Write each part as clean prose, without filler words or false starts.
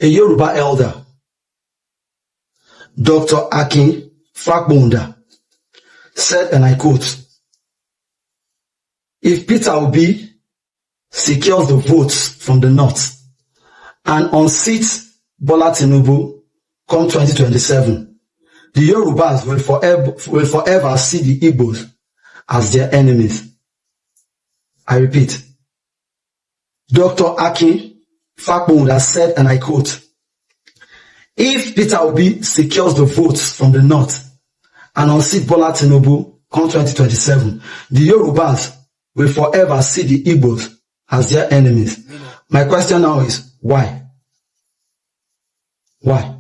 A Yoruba elder, Dr. Akin Fakbonda, said, and I quote, "If Peter Obi secures the votes from the north and unseats Bola Tinubu come 2027, the Yorubas will forever see the Igbos as their enemies." I repeat, Dr. Akin Fakbonda said, and I quote, "If Peter Obi secures the votes from the north and unseat Bola Tinubu come 2027, the Yorubas will forever see the Igbos as their enemies." My question now is, why? Why?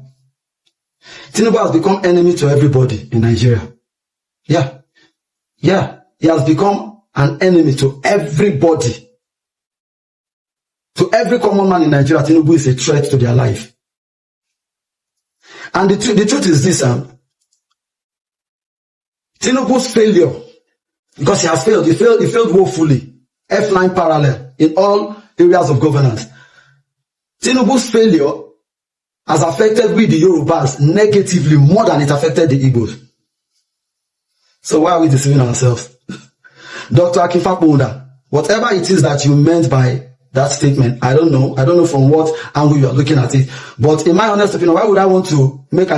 Tinubu has become enemy to everybody in Nigeria. Yeah. He has become an enemy to everybody. To every common man in Nigeria, Tinubu is a threat to their life. And the truth is this, Tinubu's failure, because he has failed, he failed woefully, F9 parallel in all areas of governance. Tinubu's failure has affected we the Yorubas negatively more than it affected the Igbos. So why are we deceiving ourselves? Dr. Akin Fakbonda, whatever it is that you meant by that statement, I don't know from what angle you are looking at it, but in my honest opinion, why would I want to make the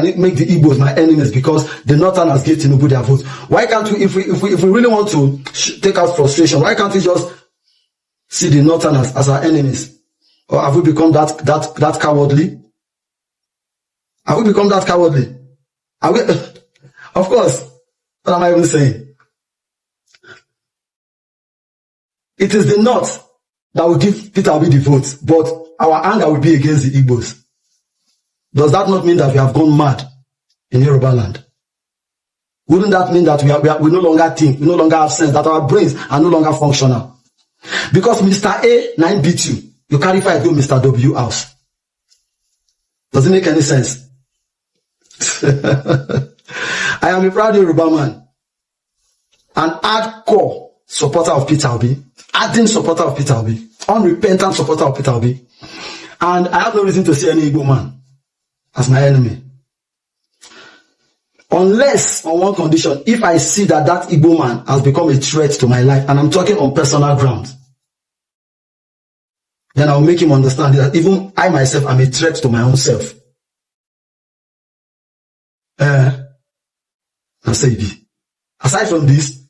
Igbos my enemies because the Northerners gave Tinubu their votes? Why can't we, if we really want to take out frustration, why can't we just see the Northerners as our enemies? Or have we become that cowardly? Have we become that cowardly? Are we? Of course. What am I even saying? It is the North that will give Peter Obi the votes, but our anger will be against the Igbos. Does that not mean that we have gone mad in Yoruba land? Wouldn't that mean that we no longer think, we no longer have sense, that our brains are no longer functional? Because Mr. A 9 beat you, you carry fight go Mr. W house. Does it make any sense? I am a proud Yoruba man, an hardcore supporter of Peter Obi, ardent supporter of Peter Obi, unrepentant supporter of Peter Obi, and I have no reason to see any Igbo man as my enemy. Unless, on one condition, if I see that Igbo man has become a threat to my life, and I'm talking on personal grounds, then I will make him understand that even I myself am a threat to my own self. Aside from this,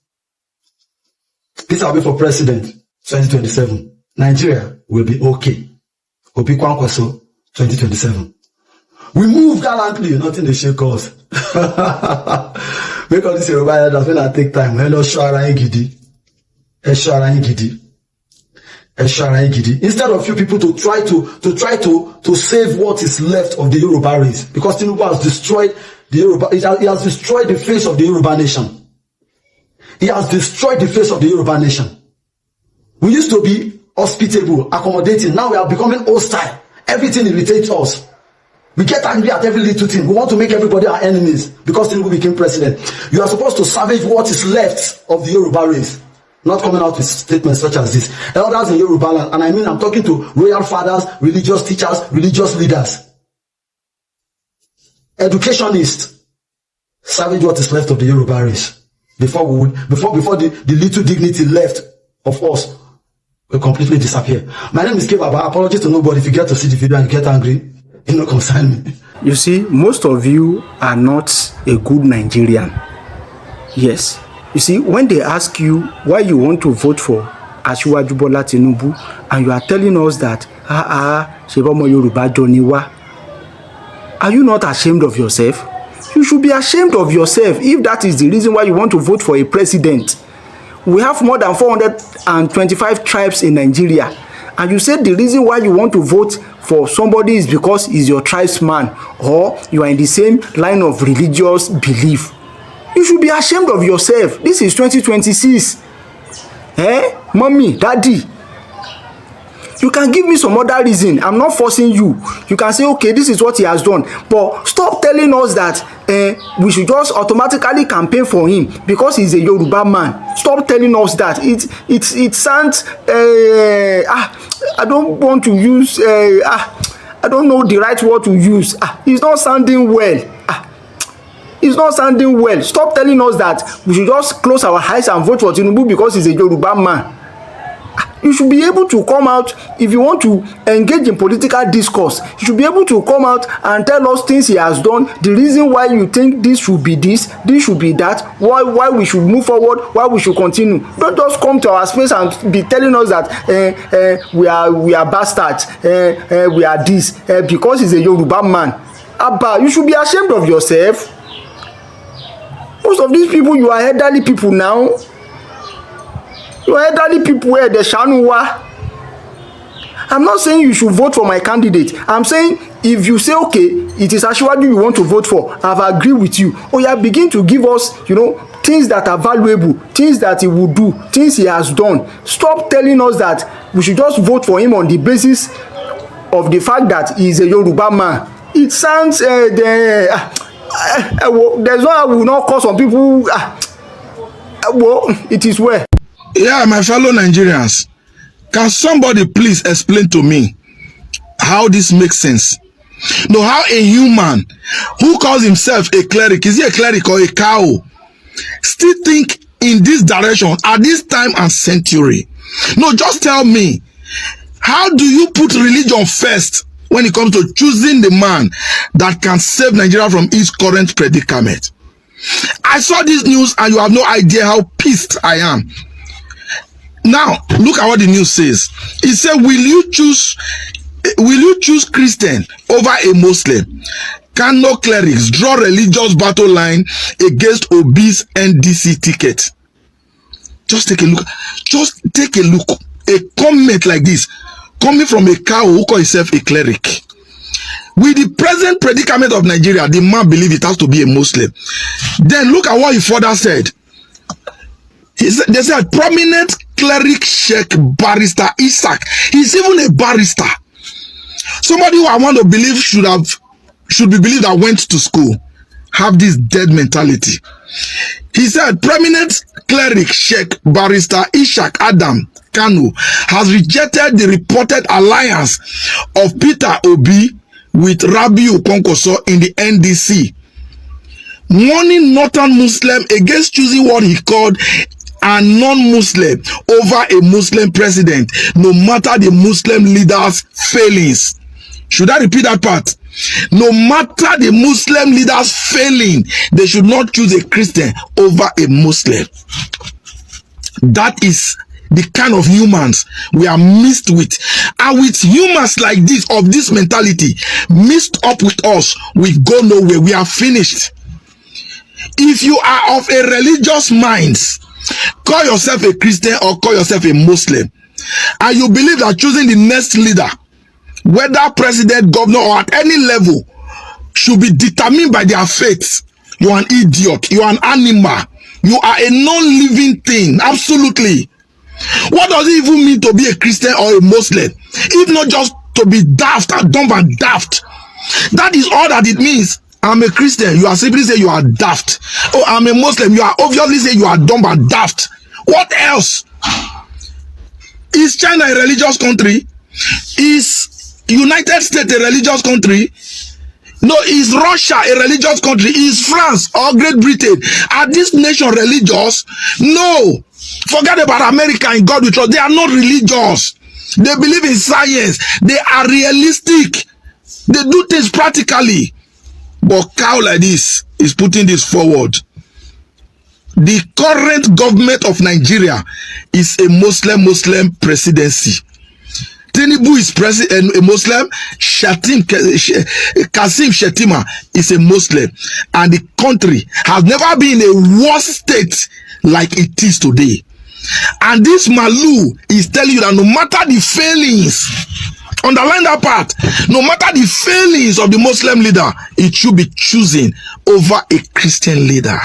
Peter Obi for president 2027. Nigeria will be okay. Obi Kwankwaso 2027. We move gallantly, nothing to shake us. Make all this Yoruba elders when I take time. Hello, Shara Ngidi. Instead of you people to try to save what is left of the Yoruba race, because Tinubu has destroyed the Yoruba, he has destroyed the face of the Yoruba nation. He has destroyed the face of the Yoruba nation. We used to be hospitable, accommodating. Now we are becoming hostile. Everything irritates us. We get angry at every little thing. We want to make everybody our enemies because Tinubu became president. You are supposed to salvage what is left of the Yoruba race. Not coming out with statements such as this. Elders in Yoruba land, and I mean I'm talking to royal fathers, religious teachers, religious leaders, educationists. Salvage what is left of the Yoruba race before the little dignity left of us will completely disappear. My name is Kebaba. Apologies to nobody if you get to see the video and you get angry. It no concern me. You see, most of you are not a good Nigerian. Yes. You see, when they ask you why you want to vote for Asiwaju Bola Tinubu, and you are telling us that, Shebomo Yoruba Joniwa, are you not ashamed of yourself? You should be ashamed of yourself if that is the reason why you want to vote for a president. We have more than 425 tribes in Nigeria, and you said the reason why you want to vote for somebody is because he's your tribesman or you are in the same line of religious belief. You should be ashamed of yourself. This is 2026. Mommy, daddy. You can give me some other reason. I'm not forcing you. You can say, okay, this is what he has done. But stop telling us that we should just automatically campaign for him because he's a Yoruba man. Stop telling us that. It sounds, I don't want to use, I don't know the right word to use. It's not sounding well. It's not sounding well. Stop telling us that we should just close our eyes and vote for Tinubu because he's a Yoruba man. You should be able to come out if you want to engage in political discourse. You should be able to come out and tell us things he has done, the reason why you think this should be this should be that, why we should move forward, why we should continue. Don't just come to our space and be telling us that we are bastards, we are this because he's a Yoruba man. Abba, you should be ashamed of yourself. Most of these people, you are elderly people now. You are elderly people where the Shanuwa. I'm not saying you should vote for my candidate. I'm saying if you say, okay, it is Asiwaju you want to vote for, I've agreed with you. Oh yeah, begin to give us, things that are valuable, things that he will do, things he has done. Stop telling us that we should just vote for him on the basis of the fact that he is a Yoruba man. It sounds, there's no, I will not call some people, well, it is well. Yeah, my fellow Nigerians, can somebody please explain to me how this makes sense? No, how a human who calls himself a cleric, is he a cleric or a cow, still think in this direction at this time and century? No, just tell me, how do you put religion first when it comes to choosing the man that can save Nigeria from its current predicament? I saw this news and you have no idea how pissed I am. Now, look at what the news says. It said, will you choose Christian over a Muslim? Can no clerics draw religious battle line against Obi's NDC ticket? Just take a look. Just take a look. A comment like this, coming from a cow who calls himself a cleric. With the present predicament of Nigeria, the man believes it has to be a Muslim. Then look at what he further said. They said prominent cleric Sheikh Barrister Isaac. He's even a barrister. Somebody who I want to believe should be believed that went to school. Have this dead mentality. He said prominent cleric Sheikh Barrister Ishak Adam Kanu has rejected the reported alliance of Peter Obi with Rabiu Kwankwaso in the NDC, warning northern Muslim against choosing what he called a non-Muslim over a Muslim president, no matter the Muslim leaders' failings. Should I repeat that part? No matter the Muslim leaders' failing, they should not choose a Christian over a Muslim. That is the kind of humans we are mixed with. And with humans like this, of this mentality, mixed up with us, we go nowhere. We are finished. If you are of a religious mind, call yourself a Christian or call yourself a Muslim, and you believe that choosing the next leader, whether president, governor, or at any level, should be determined by their faith, you are an idiot. You are an animal. You are a non-living thing. Absolutely. What does it even mean to be a Christian or a Muslim? If not just to be daft and dumb and daft. That is all that it means. I'm a Christian, you are simply saying you are daft. Oh, I'm a Muslim, you are obviously saying you are dumb and daft. What else? Is China a religious country? Is United States a religious country? No. Is Russia a religious country? Is France or Great Britain? Are this nation religious? No. Forget about America and God we trust. They are not religious. They believe in science. They are realistic. They do things practically. But cow like this is putting this forward. The current government of Nigeria is a Muslim presidency. Tinubu is a Muslim. Kasim Shettima is a Muslim. And the country has never been a worse state like it is today. And this Malu is telling you that no matter the failings, underline that part, no matter the failings of the Muslim leader, it should be choosing over a Christian leader.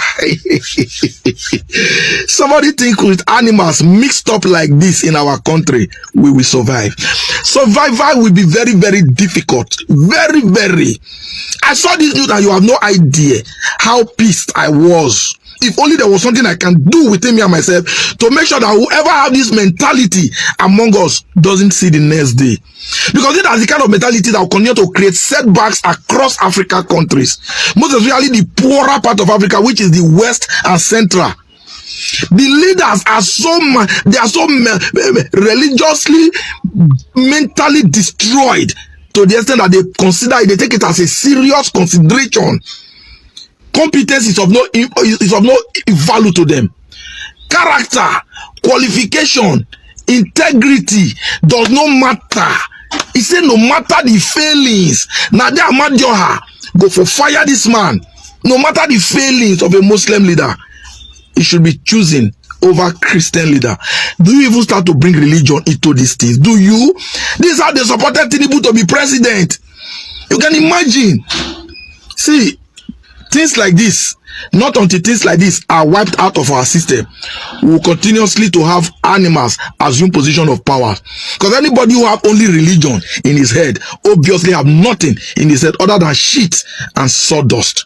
Somebody think with animals mixed up like this in our country, we will survive. Survival will be very, very difficult. Very, very. I saw this news and you have no idea how pissed I was If only there was something I can do within me and myself to make sure that whoever have this mentality among us doesn't see the next day. Because it has the kind of mentality that will continue to create setbacks across African countries. Most especially the poorer part of Africa, which is the West and Central. The leaders are so religiously, mentally destroyed to the extent that they take it as a serious consideration. Competence is of no value to them. Character, qualification, integrity does not matter. He said no matter the failings, Nadia Amadioha go for fire this man. No matter the failings of a Muslim leader, he should be chosen over Christian leader. Do you even start to bring religion into these things? Do you? This is how they supported Tinubu to be president. You can imagine. See, things like this, not until things like this are wiped out of our system, we will continuously to have animals assume position of power. Because anybody who have only religion in his head obviously have nothing in his head other than shit and sawdust.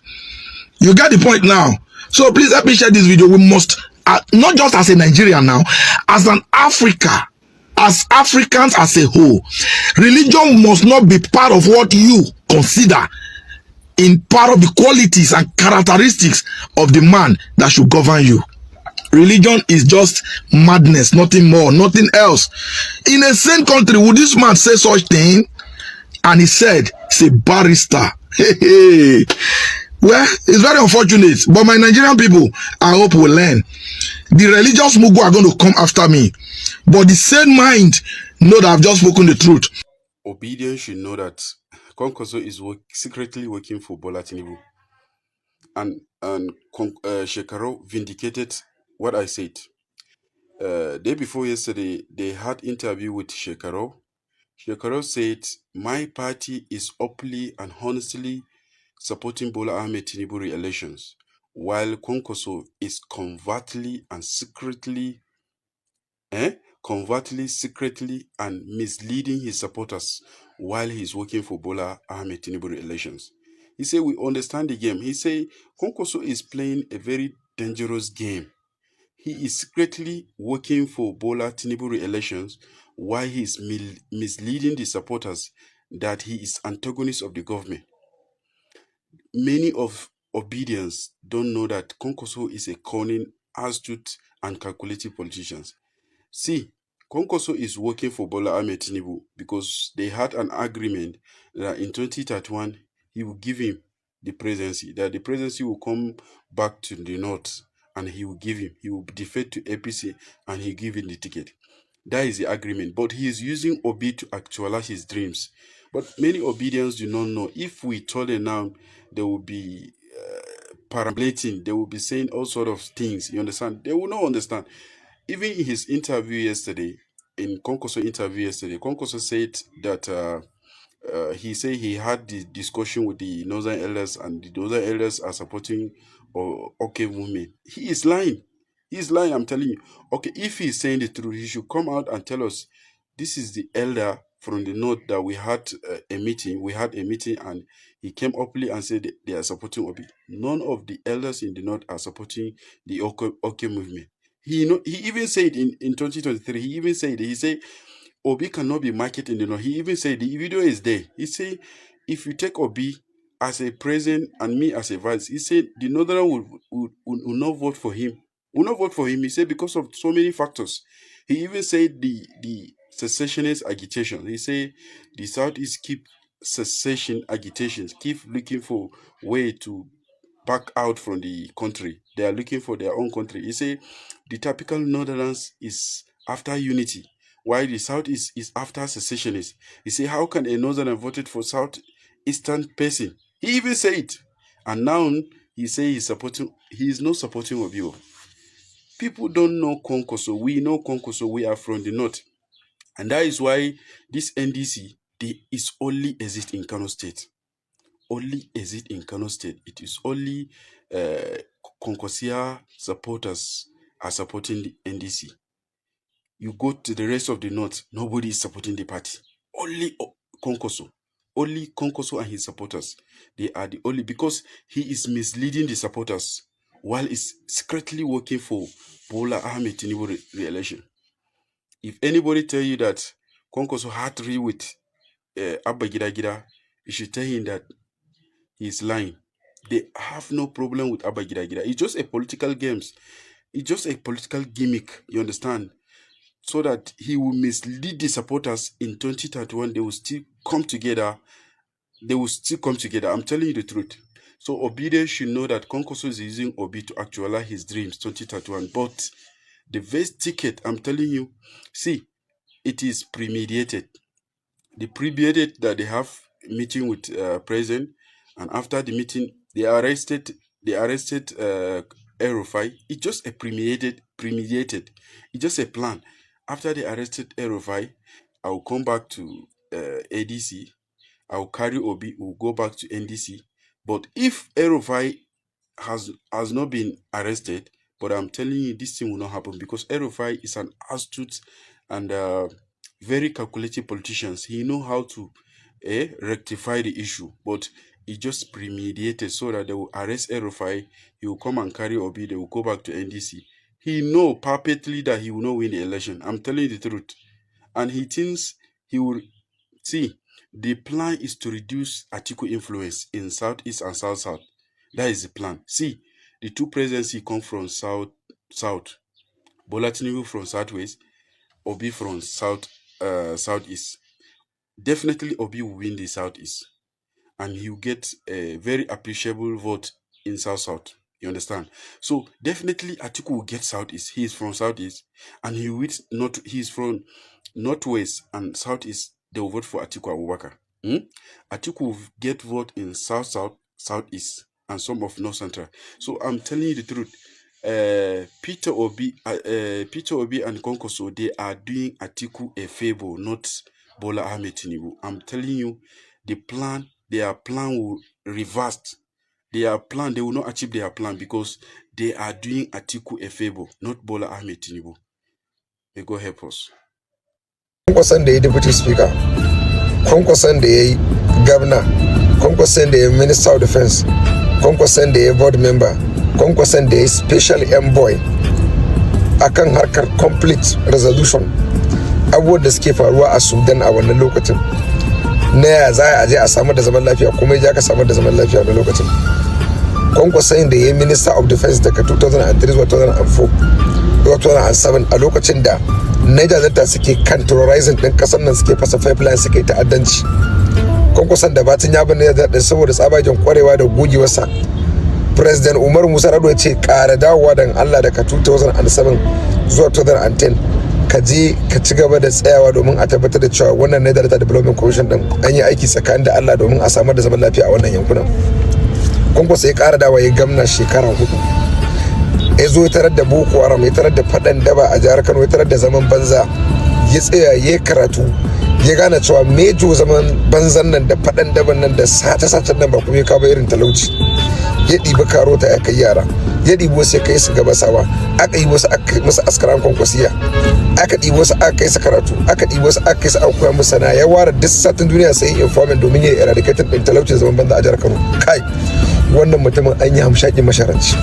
You get the point now? So please help me share this video. We must, not just as a Nigerian now, as an Africa, as Africans as a whole, religion must not be part of what you consider in part of the qualities and characteristics of the man that should govern you. Religion is just madness, nothing more, nothing else. In a sane country, would this man say such thing? And he said, he's a barrister. Well, it's very unfortunate, but my Nigerian people, I hope will learn. The religious mugu are going to come after me, but the sane mind know that I've just spoken the truth. Obedience should know that Kwankwaso is secretly working for Bola Tinubu. And Shekaro vindicated what I said. Day before yesterday, they had interview with Shekaro. Shekaro said, my party is openly and honestly supporting Bola Ahmed Tinubu re-elections, while Kwankwaso is covertly and secretly and misleading his supporters while he's working for Bola Ahmed Tinubu elections. He said, we understand the game. He said, Kwankwaso is playing a very dangerous game. He is secretly working for Bola Tinubu elections while he is misleading the supporters that he is antagonist of the government. Many of obedience don't know that Kwankwaso is a cunning, astute, and calculative politician. See, Kwankwaso is working for Bola Ahmed Tinubu because they had an agreement that in 2031 he will give him the presidency, that the presidency will come back to the north and he will defect to APC and he give him the ticket. That is the agreement. But he is using Obi to actualize his dreams. But many Obedience do not know. If we told them now, they will be parabolating. They will be saying all sort of things. You understand? They will not understand. Even in his interview yesterday, in Kwankwaso interview yesterday, Kwankwaso said that he said he had the discussion with the Northern Elders and the Northern Elders are supporting OK movement. He is lying. He is lying, I'm telling you. Okay, if he is saying the truth, he should come out and tell us, this is the elder from the north that we had a meeting. We had a meeting and he came openly and said they are supporting Obi. None of the elders in the north are supporting the OK movement. He even said in 2023, he said Obi cannot be marketed in the north. He even said, the video is there. He said, if you take Obi as a president and me as a vice, he said the northern will not vote for him. Will not vote for him. He said because of so many factors. He even said the secessionist agitation. He said the Southeast keep secession agitations, keep looking for way to back out from the country. They are looking for their own country. He said the typical northerners is after unity, while the Southeast is after secessionists. He said, how can a northerner voted for Southeastern person? He even said it. And now he say he is not supporting Obio. People don't know Kwankwaso. We know Kwankwaso. We are from the north. And that is why this NDC, is only exist in Kano State. Only exist in Kano State. It is only Kwankwasia supporters are supporting the NDC. You go to the rest of the north, nobody is supporting the party. Only Kwankwaso. Only Kwankwaso and his supporters. They are the only, because he is misleading the supporters while he's secretly working for Bola Ahmed Tinubu re-election. If anybody tell you that Kwankwaso had to with Abba Gida Gida, you should tell him that he's lying. They have no problem with Abba Gida Gida. It's just a political games. It's just a political gimmick, you understand? So that he will mislead the supporters in 2031. They will still come together. I'm telling you the truth. So Obide should know that Kwankwaso is using Obi to actualize his dreams 2031. But the best ticket, I'm telling you, see, it is premeditated. The premeditated that they have meeting with president, and after the meeting, they arrested El-Rufai. It's just a premeditated. It's just a plan. After they arrested El-Rufai, I will come back to ADC. I will carry Obi. We'll go back to NDC. But if El-Rufai has not been arrested, but I'm telling you, this thing will not happen because El-Rufai is an astute and very calculated politician. He know how to rectify the issue, but he just premeditated so that they will arrest El-Rufai. He will come and carry Obi. They will go back to NDC. He know perfectly that he will not win the election. I'm telling you the truth. And he thinks he will... See, the plan is to reduce Atiku influence in Southeast and South-South. That is the plan. See, the two presidency come from South. Bola Tinubu from Southwest, Obi from Southeast. Definitely Obi will win the Southeast. And he will get a very appreciable vote in South-South. You understand? So definitely Atiku will get Southeast. He is from Southeast. And he is from Northwest and Southeast. They will vote for Atiku Abubakar. Atiku will get vote in South-South, Southeast, and some of North Central. So I'm telling you the truth. Peter Obi and Kwankwaso, they are doing Atiku a favor, not Bola Ahmed Tinubu. I'm telling you, their plan will reverse. They will not achieve their plan because they are doing Atiku a favor, not Bola Ahmed Tinubu. May God help us. Kwankwason da ya deputy speaker, Kwankwason da ya governor, Kwankwason da ya minister of defense, Kwankwason da ya board member, Kwankwason da ya special envoy akan harkar complete resolution abubuwan da suke faruwa a Sudan a wannan lokacin na ya za a je a samar da zaman lafiya kuma ya ka samar da zaman lafiya a lokacin. Kwankwason da ya minister of defense daga 2003 zuwa 2007 a lokacin da Niger Delta suke kan terrorizing din kasar nan, suke fasa pipeline, suke ta'addanci. Kwankwason da batun ya bane da saboda tsabagen kwarewa da gogewarsa, President Umar Musa Rado ya ce ƙara dawowa dan Allah daga 2007 zuwa 2010 ka je ka ci gaba da tsayawa domin a tabbatar da cewa wannan Niger Delta Development Commission din an yi aiki tsakanin da Allah domin a samar da zaman lafiya a wannan yankunan. Kwankwaso ya ƙara dawowa ya gamna shekara 4. ya zo ya tarar da Boko Haram, ya tarar da faɗan daba a jihar Kano, ya tarar da zaman banza, ya tsaya ya karatu, ya gane cewa mejo zaman banzan nan da faɗan daban nan da sace-sacen nan ba kuma ya kawo irin talauci. Ya ɗibi karota ya kai yara, ya ɗibi wasu ya kai su gabasawa, aka yi wasu aka musu askaran Kwankwasiya, aka ɗibi wasu aka kai su karatu, aka ɗibi wasu aka kai su aka koya musu sana'a. Ya ware duk satin duniya sai informant domin ya eradicate ɗin talaucin zaman banza a jihar Kano. Kai wannan mutumin an yi hamshakin masharanci.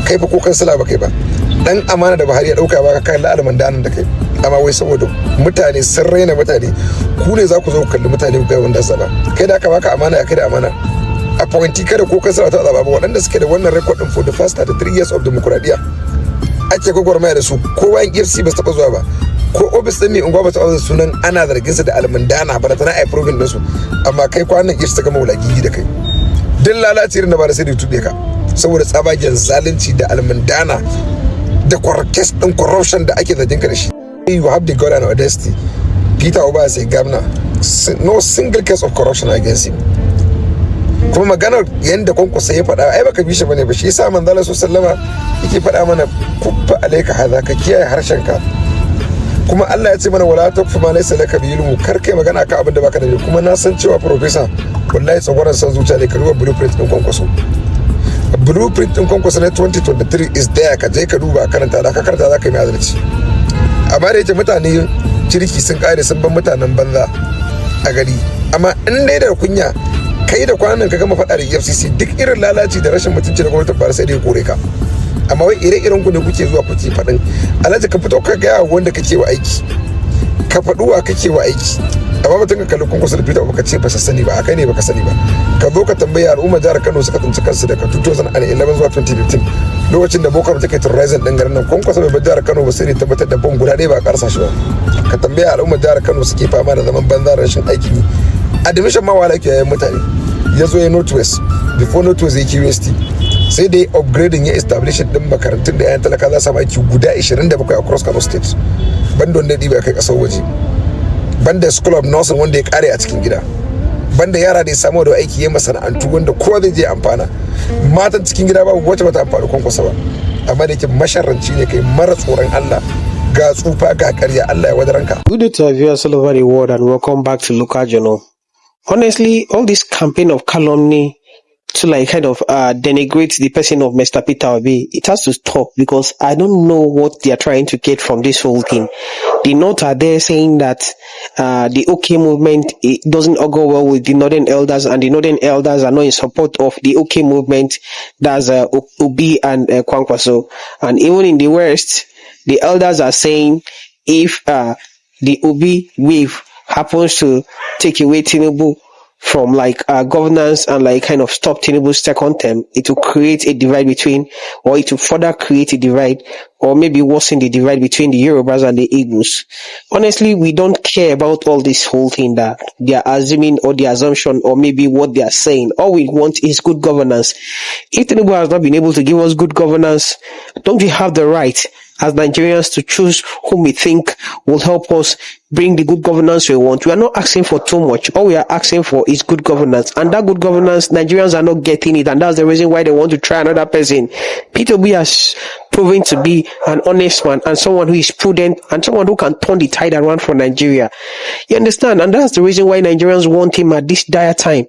Kai fa ko kansila ba kai ba, dan amana da Buhari ya dauka ba ka kai la'alman danan da kai, amma wai saboda mutane sun raina mutane, ku ne za ku zo ku kalli mutane ku ga wanda zaba. Kai da aka baka amana ya kai da amana appointee kada ko kansila ta zaba ba, waɗanda suke da wannan record din for the first 33 years of democracy ake gwagwarmaya da su, ko bayan EFCC ba su taɓa zuwa ba, ko office din mai unguwa ba ta taɓa sunan ana zargin su da almundana ba da tana ai proving din su, amma kai kwanan EFCC ta gama wulagi da kai. Duk lalaci irin da ba da sai da tuɗe ka saboda tsabagen zalunci da almundana da kes din corruption da ake zargin ka da shi. You have the God and audacity. Peter Obi as a governor, no single case of corruption against him. Kuma maganar yanda Kwankwaso ya faɗa ai baka bi shi bane ba, shi yasa manzo Allah sallallahu alaihi wasallam yake faɗa mana kuffa alayka hadha, ka kiyaye harshen ka. Kuma Allah ya ce mana wala taqfu ma laysa laka bi ilmu, kar kai magana ka abin da baka da ilimi. Kuma na san cewa professor wallahi tsagwaran san zuciya ne, ka duba blueprint din Kwankwaso. Blueprint din Kwankwaso na 2023 is there, ka je ka duba karanta, da ka karanta za ka yi mai adalci. Amma da yake mutane kirki sun kare sun ban mutanen banza a gari, amma in dai da kunya kai da kwanan ka gama faɗa da EFCC duk irin lalaci da rashin mutunci da gwamnatin Buhari sai da ya kore ka. Amma wai ire-iren ku ne kuke zuwa kuke faɗin alhaji ka fito ka gaya wanda kake wa aiki, ka faɗuwa kake wa aiki. Amma mutum ka kalli Kwankwaso da Peter baka ce ba sa sani ba, akai ne baka sani ba. Ka zo ka tambayi al'ummar jihar Kano suka tsinci kansu daga 2011 zuwa 2015 lokacin da Boko Haram take terrorizing din garin nan. Kwankwaso bai bar jihar Kano ba sai ne tabbatar da bom guda ɗaya ba a karsa shi ba. Ka tambayi al'ummar jihar Kano suke fama da zaman banza da rashin aikin yi. Admission ma wala ke yayin mutane. Ya zo ya Northwest, before Northwest ya QST. Sai dai upgrading ya establish din makarantun da yayan talaka za su samu aiki guda 27 across Kano State. Banda wanda ya kai kasar waje. Banda School of Nursing wanda ya kare a cikin gida. Banda yara da ya samu da aiki ya masana'antu wanda kowa zai je amfana. Matan cikin gida babu wacce bata amfani Kwankwaso ba. Amma da yake masharranci ne kai mara tsoron Allah. Ga tsufa ga ƙarya, Allah ya wadaranka. Good day to our viewers all over the world and welcome back to Local Journal. Honestly, all this campaign of calumny to kind of denigrate the person of Mr. Peter Obi, it has to stop because I don't know what they are trying to get from this whole thing. The note are there saying that the OK movement, it doesn't go well with the Northern Elders, and the Northern Elders are not in support of the OK movement. That's Obi and Kwankwaso. And even in the West, the elders are saying if the Obi wave happens to take away Tinubu from governance and kind of stop Tinubu's second term, it will create a divide between, or it will further create a divide, or maybe worsen the divide between the Yorubas and the Igbos. Honestly, we don't care about all this whole thing that they are assuming, or the assumption, or maybe what they are saying. All we want is good governance. If Tinubu has not been able to give us good governance, don't we have the right as Nigerians to choose whom we think will help us bring the good governance we want? We are not asking for too much. All we are asking for is good governance. And that good governance, Nigerians are not getting it. And that's the reason why they want to try another person. Peter Obi has proven to be an honest man and someone who is prudent and someone who can turn the tide around for Nigeria. You understand? And that's the reason why Nigerians want him at this dire time.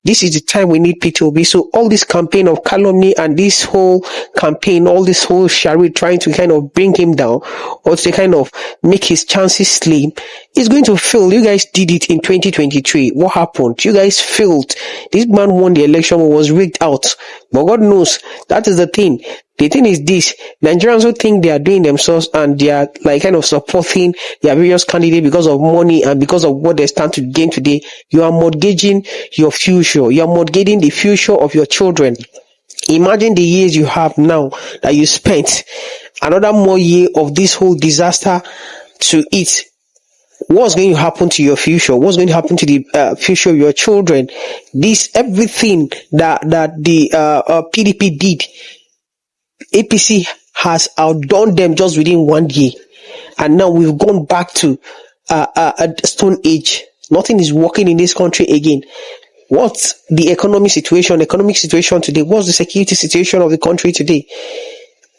This is the time we need Peter Obi. So all this campaign of calumny and this whole campaign, all this whole charade trying to kind of bring him down or to kind of make his chances slim is going to fail. You guys did it in 2023. What happened? You guys failed. This man won the election, was rigged out. But God knows, that is the thing. The thing is this: Nigerians who think they are doing themselves and they are kind of supporting their various candidates because of money and because of what they stand to gain today, you are mortgaging your future. You are mortgaging the future of your children. Imagine the years you have now that you spent, another more year of this whole disaster to it. What's going to happen to your future? What's going to happen to the future of your children? Everything that the PDP did, APC has outdone them just within 1 year. And now we've gone back to a stone age. Nothing is working in this country again. What's the economic situation today? What's the security situation of the country today?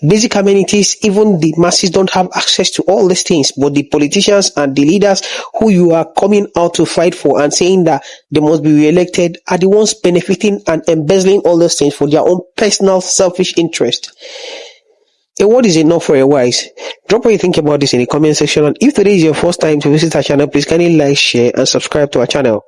Basic amenities, even the masses don't have access to all these things, but the politicians and the leaders who you are coming out to fight for and saying that they must be re-elected are the ones benefiting and embezzling all those things for their own personal selfish interest. A word is enough for a wise. Drop what you think about this in the comment section, and if today is your first time to visit our channel, please kindly like, share and subscribe to our channel.